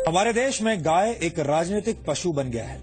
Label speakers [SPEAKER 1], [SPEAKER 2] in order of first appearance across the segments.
[SPEAKER 1] हमारे देश में गाय एक राजनीतिक पशु बन गया है,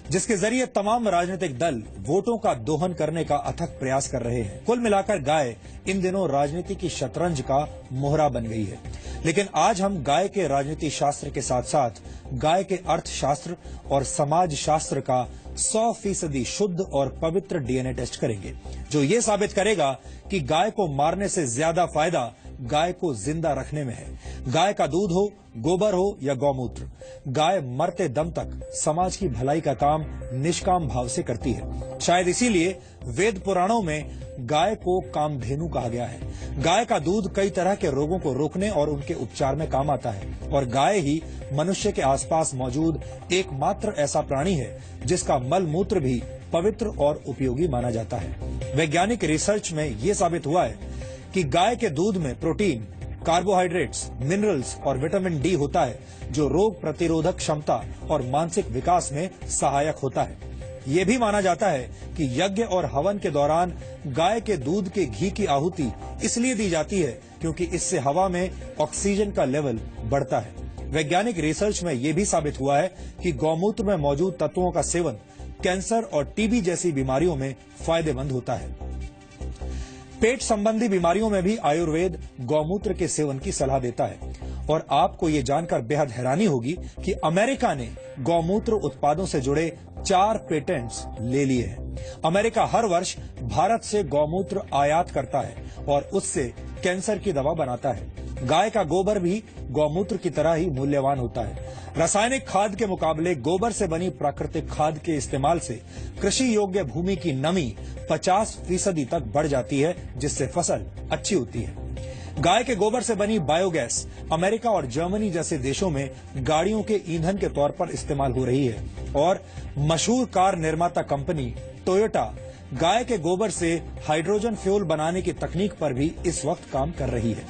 [SPEAKER 1] जिसके जरिए तमाम राजनीतिक दल वोटों का दोहन करने का अथक प्रयास कर रहे हैं। कुल मिलाकर गाय इन दिनों राजनीति की शतरंज का मोहरा बन गई है। लेकिन आज हम गाय के राजनीति शास्त्र के साथ साथ गाय के अर्थशास्त्र और समाज शास्त्र का 100% शुद्ध और पवित्र डीएनए टेस्ट करेंगे, जो ये साबित करेगा कि गाय को मारने से ज्यादा फायदा गाय को जिंदा रखने में है। गाय का दूध हो, गोबर हो या गौमूत्र, गाय मरते दम तक समाज की भलाई का काम निष्काम भाव से करती है। शायद इसीलिए वेद पुराणों में गाय को कामधेनु कहा गया है। गाय का दूध कई तरह के रोगों को रोकने और उनके उपचार में काम आता है और गाय ही मनुष्य के आसपास मौजूद एकमात्र ऐसा प्राणी है जिसका मल मूत्र भी पवित्र और उपयोगी माना जाता है। वैज्ञानिक रिसर्च में ये साबित हुआ है कि गाय के दूध में प्रोटीन, कार्बोहाइड्रेट्स, मिनरल्स और विटामिन डी होता है, जो रोग प्रतिरोधक क्षमता और मानसिक विकास में सहायक होता है। ये भी माना जाता है कि यज्ञ और हवन के दौरान गाय के दूध के घी की आहुति इसलिए दी जाती है क्योंकि इससे हवा में ऑक्सीजन का लेवल बढ़ता है। वैज्ञानिक रिसर्च में ये भी साबित हुआ है कि गौमूत्र में मौजूद तत्वों का सेवन कैंसर और टीबी जैसी बीमारियों में फायदेमंद होता है। पेट संबंधी बीमारियों में भी आयुर्वेद गौमूत्र के सेवन की सलाह देता है और आपको ये जानकर बेहद हैरानी होगी कि अमेरिका ने गौमूत्र उत्पादों से जुड़े 4 पेटेंट्स ले लिए हैं। अमेरिका हर वर्ष भारत से गौमूत्र आयात करता है और उससे कैंसर की दवा बनाता है। गाय का गोबर भी गौमूत्र की तरह ही मूल्यवान होता है। रासायनिक खाद के मुकाबले गोबर से बनी प्राकृतिक खाद के इस्तेमाल से कृषि योग्य भूमि की नमी 50% तक बढ़ जाती है, जिससे फसल अच्छी होती है। गाय के गोबर से बनी बायोगैस अमेरिका और जर्मनी जैसे देशों में गाड़ियों के ईंधन के तौर पर इस्तेमाल हो रही है और मशहूर कार निर्माता कंपनी टोयोटा गाय के गोबर से हाइड्रोजन फ्यूल बनाने की तकनीक पर भी इस वक्त काम कर रही है।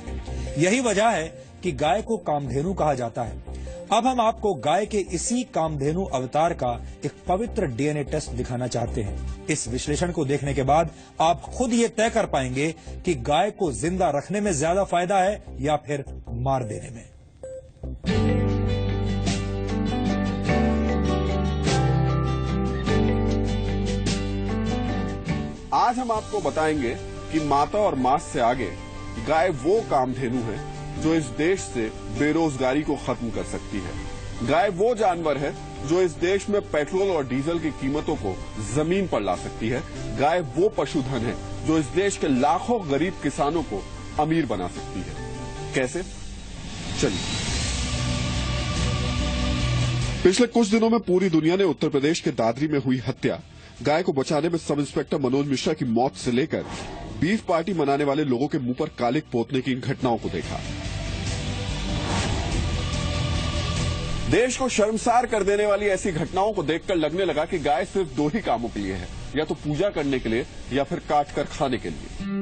[SPEAKER 1] यही वजह है कि गाय को कामधेनु कहा जाता है। अब हम आपको गाय के इसी कामधेनु अवतार का एक पवित्र डीएनए टेस्ट दिखाना चाहते हैं। इस विश्लेषण को देखने के बाद आप खुद ये तय कर पाएंगे कि गाय को जिंदा रखने में ज्यादा फायदा है या फिर मार देने में।
[SPEAKER 2] आज हम आपको बताएंगे कि माता और मांस से आगे गाय वो कामधेनु है जो इस देश से बेरोजगारी को खत्म कर सकती है। गाय वो जानवर है जो इस देश में पेट्रोल और डीजल की कीमतों को जमीन पर ला सकती है। गाय वो पशुधन है जो इस देश के लाखों गरीब किसानों को अमीर बना सकती है। कैसे? चलिए। पिछले कुछ दिनों में पूरी दुनिया ने उत्तर प्रदेश के दादरी में हुई हत्या, गाय को बचाने में सब इंस्पेक्टर मनोज मिश्रा की मौत से लेकर बीफ पार्टी मनाने वाले लोगों के मुंह पर कालिक पोतने की इन घटनाओं को देखा। देश को शर्मसार कर देने वाली ऐसी घटनाओं को देखकर लगने लगा कि गाय सिर्फ 2 ही कामों के लिए है, या तो पूजा करने के लिए या फिर काट कर खाने के लिए।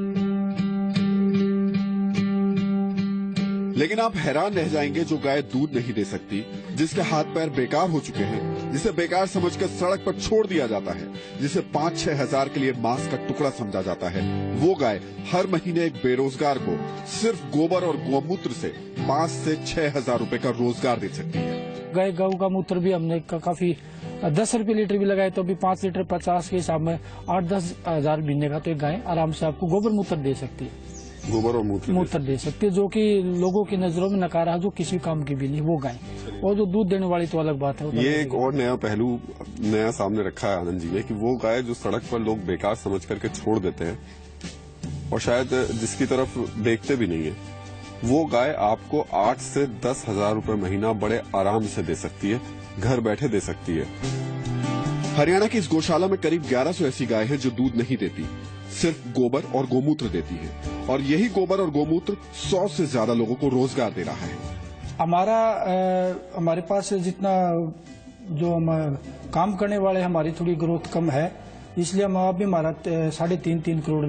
[SPEAKER 2] लेकिन आप हैरान रह जाएंगे जो गाय दूध नहीं दे सकती, जिसके हाथ पैर बेकार हो चुके हैं, जिसे बेकार समझकर सड़क पर छोड़ दिया जाता है, जिसे 5-6 हजार के लिए मांस का टुकड़ा समझा जाता है, वो गाय हर महीने एक बेरोजगार को सिर्फ गोबर और गौमूत्र से 5 से 6 हजार रुपए का रोजगार दे सकती है।
[SPEAKER 3] गाय गऊ का मूत्र भी हमने काफी 10 रुपए लीटर भी लगाए तो अभी 5 लीटर 50 के हिसाब में 8-10 हजार महीने का तो एक गाय आराम से आपको गोबर मूत्र दे सकती है।
[SPEAKER 2] गोबर और मूत्र
[SPEAKER 3] दे सकती है, जो कि लोगों की नजरों में नकारा है, जो किसी काम की भी नहीं, वो गाय। और जो दूध देने वाली तो अलग बात है।
[SPEAKER 2] ये एक और नया पहलू नया सामने रखा है आनंद जी ने कि वो गाय जो सड़क पर लोग बेकार समझ करके छोड़ देते हैं और शायद जिसकी तरफ देखते भी नहीं है, वो गाय आपको 8 से 10 हजार रुपए महीना बड़े आराम से दे सकती है, घर बैठे दे सकती है। हरियाणा की इस गौशाला में करीब 1100 ऐसी गाय है जो दूध नहीं देती, सिर्फ गोबर और गोमूत्र देती है, और यही गोबर और गोमूत्र 100 से ज्यादा लोगों को रोजगार दे रहा है।
[SPEAKER 3] हमारे पास जितना जो हम काम करने वाले हमारी थोड़ी ग्रोथ कम है, इसलिए हम अभी हमारा 3.5 करोड़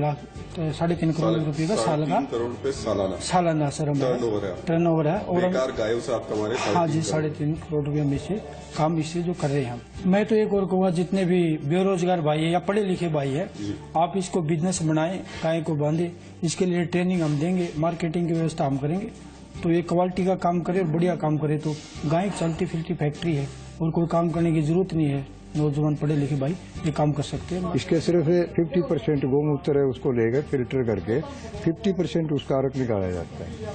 [SPEAKER 3] रुपए का सालाना सर टर्नओवर है और
[SPEAKER 2] गायों से आप कमा रहे।
[SPEAKER 3] हाँ जी, 3.5 करोड़ रुपए में से काम इससे जो कर रहे हैं हम। मैं तो एक और कहूँगा, जितने भी बेरोजगार भाई है या पढ़े लिखे भाई है, आप इसको बिजनेस बनाएं, गाय को बांधे, इसके लिए ट्रेनिंग हम देंगे, मार्केटिंग की व्यवस्था हम करेंगे तो ये क्वालिटी का काम करे, बढ़िया काम करे तो गाय एक चलती फिरती फैक्ट्री है और कोई काम करने की जरूरत नहीं है। नौजवान पढ़े लिखे भाई ये काम कर सकते हैं।
[SPEAKER 4] इसके सिर्फ 50% गोमूत्र है, उसको लेकर फिल्टर करके 50% उसका अर्क निकाला जाता है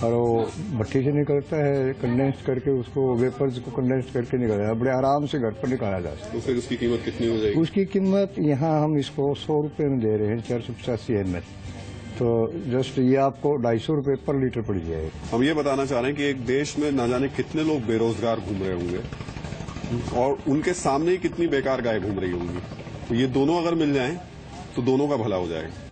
[SPEAKER 4] और वो भट्टी से निकलता है, कंडेंस करके उसको वेपर्स को कंडेंस करके निकाला जाता है। बड़े आराम से घर पर निकाला जा सकता है।
[SPEAKER 2] तो फिर उसकी कीमत कितनी हो जाएगी? उसकी
[SPEAKER 4] कीमत यहाँ हम इसको 100 रुपये में दे रहे हैं, 485 ml। तो जस्ट ये आपको 250 रुपये पर लीटर पड़ जाएगा।
[SPEAKER 2] हम ये बताना चाह रहे हैं कि एक देश में न जाने कितने लोग बेरोजगार घूम रहे होंगे और उनके सामने ही कितनी बेकार गाय घूम रही होंगी। तो ये दोनों अगर मिल जाएं तो दोनों का भला हो जाएगा।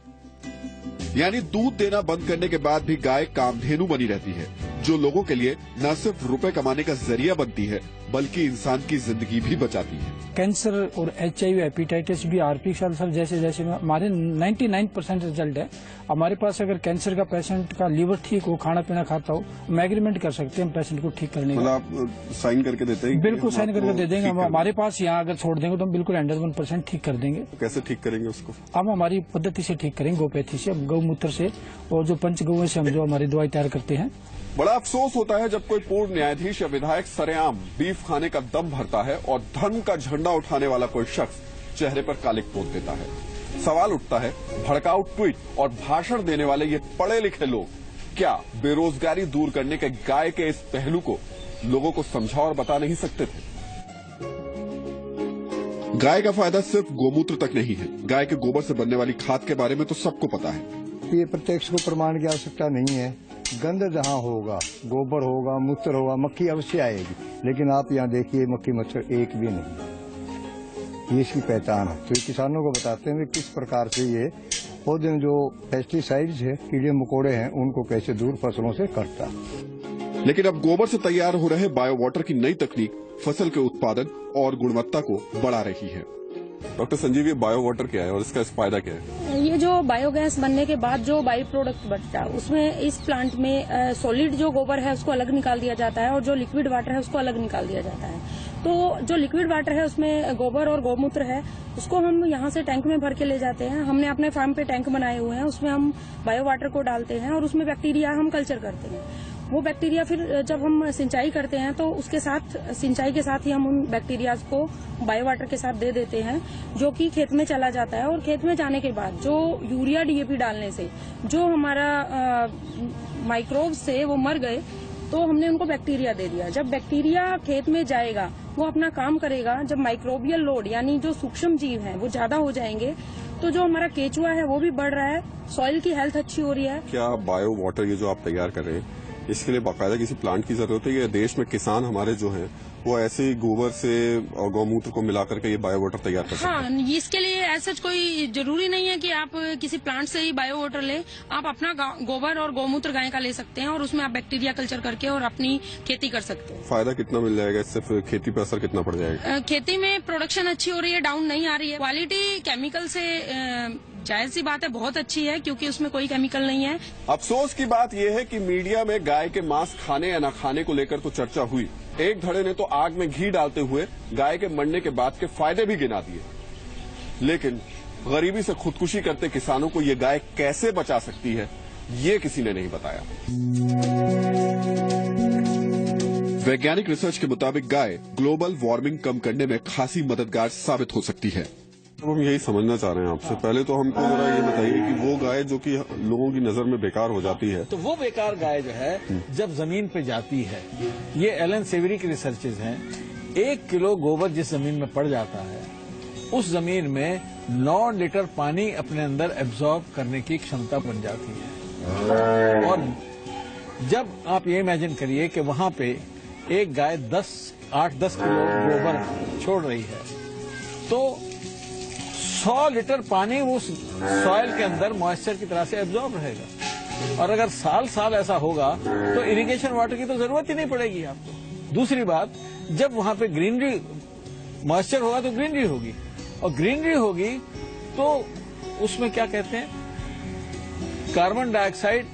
[SPEAKER 5] यानी दूध देना बंद करने के बाद भी गाय कामधेनु बनी रहती है, जो लोगों के लिए न सिर्फ रुपए कमाने का जरिया बनती है बल्कि इंसान की जिंदगी भी बचाती है।
[SPEAKER 3] कैंसर और HIV, hepatitis B, RP ulcer जैसे जैसे हमारे 99% रिजल्ट है। हमारे पास अगर कैंसर का पेशेंट का लीवर ठीक हो, खाना पीना खाता हो, हम एग्रीमेंट कर सकते हैं पेशेंट को ठीक करने का।
[SPEAKER 2] मतलब आप साइन करके देते हैं?
[SPEAKER 3] बिल्कुल साइन करके दे देंगे। हमारे पास यहाँ अगर छोड़ देंगे तो हम बिल्कुल 101% ठीक कर देंगे।
[SPEAKER 2] कैसे ठीक करेंगे उसको?
[SPEAKER 3] हम हमारी पद्धति से ठीक करेंगे, गोपैथी से, गौमूत्र से और जो पंचगव्य से हम जो हमारी दवाई तैयार करते हैं।
[SPEAKER 2] बड़ा अफसोस होता है जब कोई पूर्व न्यायाधीश या विधायक सरेआम बीफ खाने का दम भरता है और धर्म का झंडा उठाने वाला कोई शख्स चेहरे पर कालिक पोत देता है। सवाल उठता है, भड़काऊ ट्वीट और भाषण देने वाले ये पढ़े लिखे लोग क्या बेरोजगारी दूर करने के गाय के इस पहलू को लोगों को समझा और बता नहीं सकते थे?
[SPEAKER 5] गाय का फायदा सिर्फ गोमूत्र तक नहीं है, गाय के गोबर से बनने वाली खाद के बारे में तो सबको पता है।
[SPEAKER 4] ये प्रत्यक्ष को प्रमाण की आवश्यकता नहीं है। गंध जहाँ होगा, गोबर होगा, मूत्र होगा, मक्खी अवश्य आएगी, लेकिन आप यहाँ देखिए मक्खी मच्छर एक भी नहीं। ये इसकी पहचान है। तो किसानों को बताते हैं कि किस प्रकार से ये पौधे में जो पेस्टिसाइड्स है, कीड़े मकोड़े हैं, उनको कैसे दूर फसलों से करता है।
[SPEAKER 5] लेकिन अब गोबर से तैयार हो रहे बायो वाटर की नई तकनीक फसल के उत्पादन और गुणवत्ता को बढ़ा रही है।
[SPEAKER 2] डॉक्टर संजीव, ये बायो वाटर क्या है और इसका फायदा क्या है?
[SPEAKER 6] ये जो बायोगैस बनने के बाद जो बाई प्रोडक्ट बचता है उसमें इस प्लांट में सॉलिड जो गोबर है उसको अलग निकाल दिया जाता है और जो लिक्विड वाटर है उसको अलग निकाल दिया जाता है। तो जो लिक्विड वाटर है उसमें गोबर और गौमूत्र है, उसको हम यहाँ से टैंक में भर के ले जाते हैं। हमने अपने फार्म पे टैंक बनाए हुए हैं, उसमें हम बायो वाटर को डालते हैं और उसमें बैक्टीरिया हम कल्चर करते हैं। वो बैक्टीरिया फिर जब हम सिंचाई करते हैं तो उसके साथ सिंचाई के साथ ही हम उन बैक्टीरिया को बायो वाटर के साथ दे देते हैं, जो कि खेत में चला जाता है। और खेत में जाने के बाद जो यूरिया DAP डालने से जो हमारा माइक्रोब्स से वो मर गए, तो हमने उनको बैक्टीरिया दे दिया। जब बैक्टीरिया खेत में जाएगा, वो अपना काम करेगा। जब माइक्रोबियल लोड यानी जो सूक्ष्म जीव हैं वो ज्यादा हो जाएंगे, तो जो हमारा केचुआ है वो भी बढ़ रहा है, सॉइल की हेल्थ अच्छी हो रही है।
[SPEAKER 2] क्या बायो वाटर ये जो आप तैयार कर रहे हैं, इसके लिए बाकायदा किसी प्लांट की जरूरत है या देश में किसान हमारे जो हैं वो ऐसे ही गोबर से और गौमूत्र को मिलाकर के ये बायो वाटर तैयार कर सकते हैं?
[SPEAKER 6] हाँ, इसके लिए ऐसा कोई जरूरी नहीं है कि आप किसी प्लांट से ही बायो वाटर लें। आप अपना गोबर और गौमूत्र गाय का ले सकते हैं और उसमें आप बैक्टीरिया कल्चर करके और अपनी खेती कर सकते हैं।
[SPEAKER 2] फायदा कितना मिल जाएगा इससे? फिर खेती पर असर कितना पड़ जाएगा?
[SPEAKER 6] खेती में प्रोडक्शन अच्छी हो रही है, डाउन नहीं आ रही है। क्वालिटी केमिकल से जायज सी बात है बहुत अच्छी है, क्योंकि उसमें कोई केमिकल नहीं है।
[SPEAKER 2] अफसोस की बात यह है कि मीडिया में गाय के मांस खाने या न खाने को लेकर तो चर्चा हुई, एक धड़े ने तो आग में घी डालते हुए गाय के मरने के बाद के फायदे भी गिना दिए। लेकिन गरीबी से खुदकुशी करते किसानों को ये गाय कैसे बचा सकती है, ये किसी ने नहीं बताया।
[SPEAKER 5] वैज्ञानिक रिसर्च के मुताबिक गाय ग्लोबल वार्मिंग कम करने में खासी मददगार साबित हो सकती है।
[SPEAKER 2] तो हम यही समझना चाह रहे हैं आपसे। पहले तो हमको जरा ये बताइए कि वो गाय जो कि लोगों की नजर में बेकार हो जाती है,
[SPEAKER 7] तो वो बेकार गाय जो है जब जमीन पे जाती है, ये एलन सेवरी की रिसर्चेज हैं, 1 किलो गोबर जिस जमीन में पड़ जाता है उस जमीन में 9 लीटर पानी अपने अंदर एब्जॉर्ब करने की क्षमता बन जाती है। और जब आप ये इमेजिन करिए कि वहां पे एक गाय 8-10 किलो गोबर छोड़ रही है, तो 100 लीटर पानी उस सॉइल के अंदर मॉइस्चर की तरह से एब्जॉर्ब रहेगा। और अगर साल ऐसा होगा तो इरिगेशन वाटर की तो जरूरत ही नहीं पड़ेगी आपको। दूसरी बात, जब वहां पे ग्रीनरी मॉइस्चर होगा तो ग्रीनरी होगी, और ग्रीनरी होगी तो उसमें क्या कहते हैं, कार्बन डाइऑक्साइड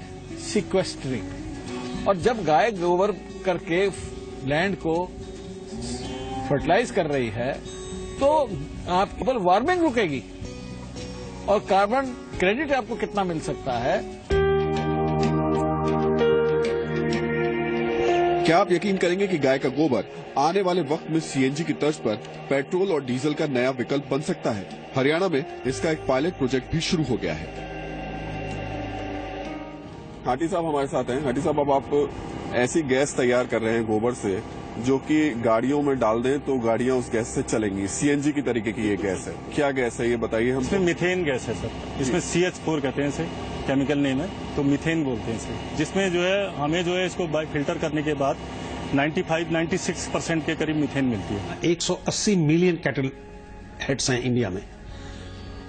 [SPEAKER 7] सिक्वेस्टरिंग। और जब गाय गोबर करके लैंड को फर्टिलाइज कर रही है तो आप केवल वार्मिंग रुकेगी, और कार्बन क्रेडिट आपको कितना मिल सकता है।
[SPEAKER 5] क्या आप यकीन करेंगे कि गाय का गोबर आने वाले वक्त में सीएनजी की तर्ज पर पेट्रोल और डीजल का नया विकल्प बन सकता है? हरियाणा में इसका एक पायलट प्रोजेक्ट भी शुरू हो गया है।
[SPEAKER 2] हाटी साहब हमारे साथ हैं। हाटी साहब, अब आप ऐसी गैस तैयार कर रहे हैं गोबर से जो कि गाड़ियों में डाल दें तो गाड़ियां उस गैस से चलेंगी। सीएनजी की तरीके की ये गैस है, क्या गैस है ये बताइए हम।
[SPEAKER 8] इसमें मीथेन गैस है सर, इसमें CH4 कहते हैं इसे, केमिकल नेम है, तो मीथेन बोलते हैं इसे, जिसमें जो है हमें जो है इसको फिल्टर करने के बाद 95-96% के करीब मीथेन मिलती है।
[SPEAKER 9] 180 मिलियन कैटल हेड्स हैं इंडिया में,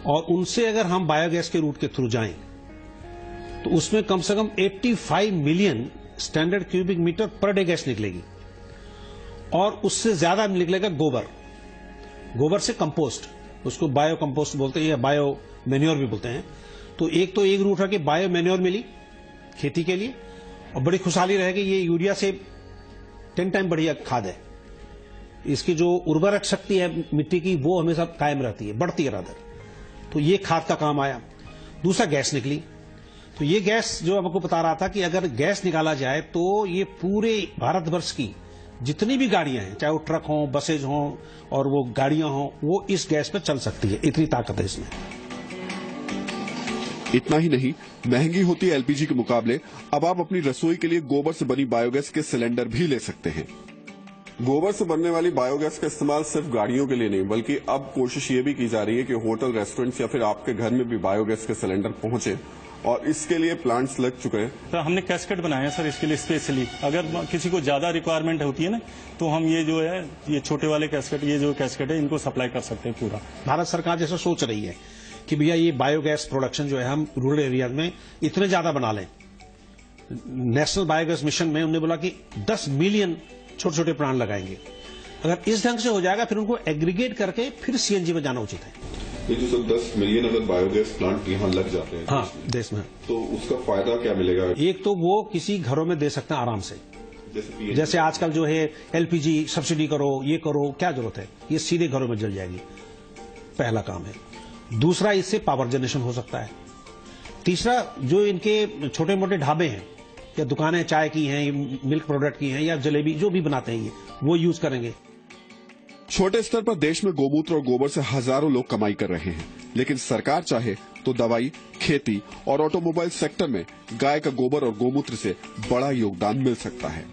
[SPEAKER 9] और उनसे अगर हम बायोगैस के रूट के थ्रू जाएं तो उसमें कम से कम 85 मिलियन स्टैंडर्ड क्यूबिक मीटर पर डे गैस निकलेगी, और उससे ज्यादा निकलेगा गोबर से कंपोस्ट, उसको बायो कंपोस्ट बोलते हैं या बायो मैन्योर भी बोलते हैं। तो एक रूट है कि बायो मैन्योर मिली खेती के लिए, और बड़ी खुशहाली रहेगी, ये यूरिया से 10 टाइम बढ़िया खाद है। इसकी जो उर्वरक शक्ति है मिट्टी की वो हमेशा कायम रहती है, बढ़ती है रादर। तो ये खाद का काम आया। दूसरा गैस निकली, तो ये गैस जो आपको बता रहा था कि अगर गैस निकाला जाए तो ये पूरे भारतवर्ष की जितनी भी गाड़ियां हैं, चाहे वो ट्रक हों, बसेज हों और वो गाड़ियां हों, वो इस गैस पे चल सकती है, इतनी ताकत है इसमें।
[SPEAKER 5] इतना ही नहीं, महंगी होती है एलपीजी के मुकाबले अब आप अपनी रसोई के लिए गोबर से बनी बायोगैस के सिलेंडर भी ले सकते हैं।
[SPEAKER 2] गोबर से बनने वाली बायोगैस का इस्तेमाल सिर्फ गाड़ियों के लिए नहीं, बल्कि अब कोशिश ये भी की जा रही है कि होटल, रेस्टोरेंट्स या फिर आपके घर में भी बायोगैस के सिलेंडर पहुंचे, और इसके लिए प्लांट्स लग चुके हैं।
[SPEAKER 8] सर हमने कैस्केट बनाया है सर इसके लिए स्पेशली, अगर किसी को ज्यादा रिक्वायरमेंट होती है ना तो हम ये जो है ये छोटे वाले कैस्केट, ये जो कैस्केट है इनको सप्लाई कर सकते हैं पूरा।
[SPEAKER 9] भारत सरकार जैसे सोच रही है कि भैया ये बायोगैस प्रोडक्शन जो है हम रूरल एरिया में इतने ज्यादा बना लें। नेशनल बायोगैस मिशन में उन्होंने बोला कि 10 मिलियन छोटे छोटे प्लांट लगाएंगे। अगर इस ढंग से हो जाएगा फिर उनको एग्रीगेट करके फिर सीएनजी में जाना उचित है।
[SPEAKER 2] ये जो सब 10 मिलियन अगर बायोगैस प्लांट यहाँ लग जाते हैं
[SPEAKER 9] हाँ देश में,
[SPEAKER 2] तो उसका फायदा क्या मिलेगा?
[SPEAKER 9] एक तो वो किसी घरों में दे सकते हैं आराम से, जैसे आजकल जो है एलपीजी सब्सिडी करो, ये करो, क्या जरूरत है, ये सीधे घरों में जल जाएगी, पहला काम है। दूसरा, इससे पावर जनरेशन हो सकता है। तीसरा, जो इनके छोटे मोटे ढाबे हैं या दुकानें चाय की हैं, मिल्क प्रोडक्ट की हैं या जलेबी जो भी बनाते हैं ये वो यूज करेंगे।
[SPEAKER 5] छोटे स्तर पर देश में गोमूत्र और गोबर से हजारों लोग कमाई कर रहे हैं, लेकिन सरकार चाहे तो दवाई, खेती और ऑटोमोबाइल सेक्टर में गाय का गोबर और गोमूत्र से बड़ा योगदान मिल सकता है।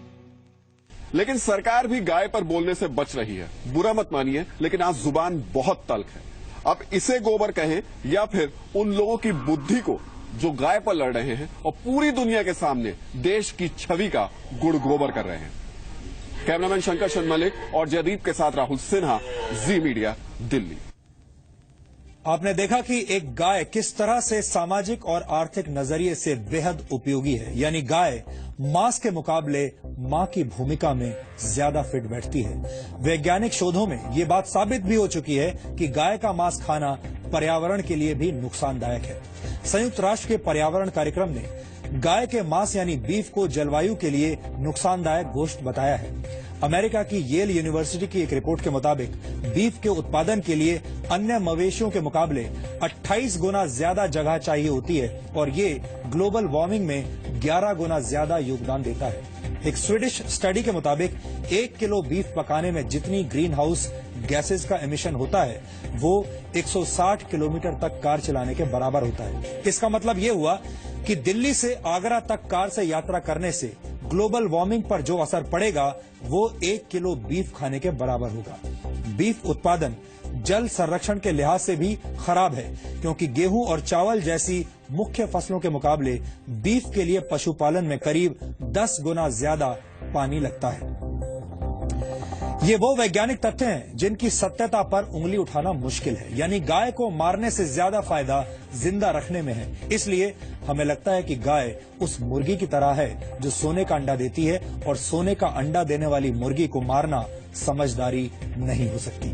[SPEAKER 2] लेकिन सरकार भी गाय पर बोलने से बच रही है। बुरा मत मानिए, लेकिन आज जुबान बहुत तल्ख है। अब इसे गोबर कहें या फिर उन लोगों की बुद्धि को जो गाय पर लड़ रहे हैं और पूरी दुनिया के सामने देश की छवि का गुड़ गोबर कर रहे हैं। कैमरामैन शंकर शनमलिक और जयदीप के साथ राहुल सिन्हा, जी मीडिया, दिल्ली।
[SPEAKER 1] आपने देखा कि एक गाय किस तरह से सामाजिक और आर्थिक नजरिए से बेहद उपयोगी है, यानी गाय मांस के मुकाबले मां की भूमिका में ज्यादा फिट बैठती है। वैज्ञानिक शोधों में ये बात साबित भी हो चुकी है कि गाय का मांस खाना पर्यावरण के लिए भी नुकसानदायक है। संयुक्त राष्ट्र के पर्यावरण कार्यक्रम ने गाय के मांस यानी बीफ को जलवायु के लिए नुकसानदायक गोश्त बताया है। अमेरिका की येल यूनिवर्सिटी की एक रिपोर्ट के मुताबिक बीफ के उत्पादन के लिए अन्य मवेशियों के मुकाबले 28 गुना ज्यादा जगह चाहिए होती है और ये ग्लोबल वार्मिंग में 11 गुना ज्यादा योगदान देता है। एक स्वीडिश स्टडी के मुताबिक 1 किलो बीफ पकाने में जितनी ग्रीन हाउस गैसेज का एमिशन होता है वो 160 किलोमीटर तक कार चलाने के बराबर होता है। इसका मतलब ये हुआ कि दिल्ली से आगरा तक कार से यात्रा करने से ग्लोबल वार्मिंग पर जो असर पड़ेगा वो 1 किलो बीफ खाने के बराबर होगा। बीफ उत्पादन जल संरक्षण के लिहाज से भी खराब है, क्योंकि गेहूं और चावल जैसी मुख्य फसलों के मुकाबले बीफ के लिए पशुपालन में करीब 10 गुना ज्यादा पानी लगता है। ये वो वैज्ञानिक तथ्य हैं जिनकी सत्यता पर उंगली उठाना मुश्किल है, यानी गाय को मारने से ज्यादा फायदा जिंदा रखने में है। इसलिए हमें लगता है कि गाय उस मुर्गी की तरह है जो सोने का अंडा देती है और सोने का अंडा देने वाली मुर्गी को मारना समझदारी नहीं हो सकती।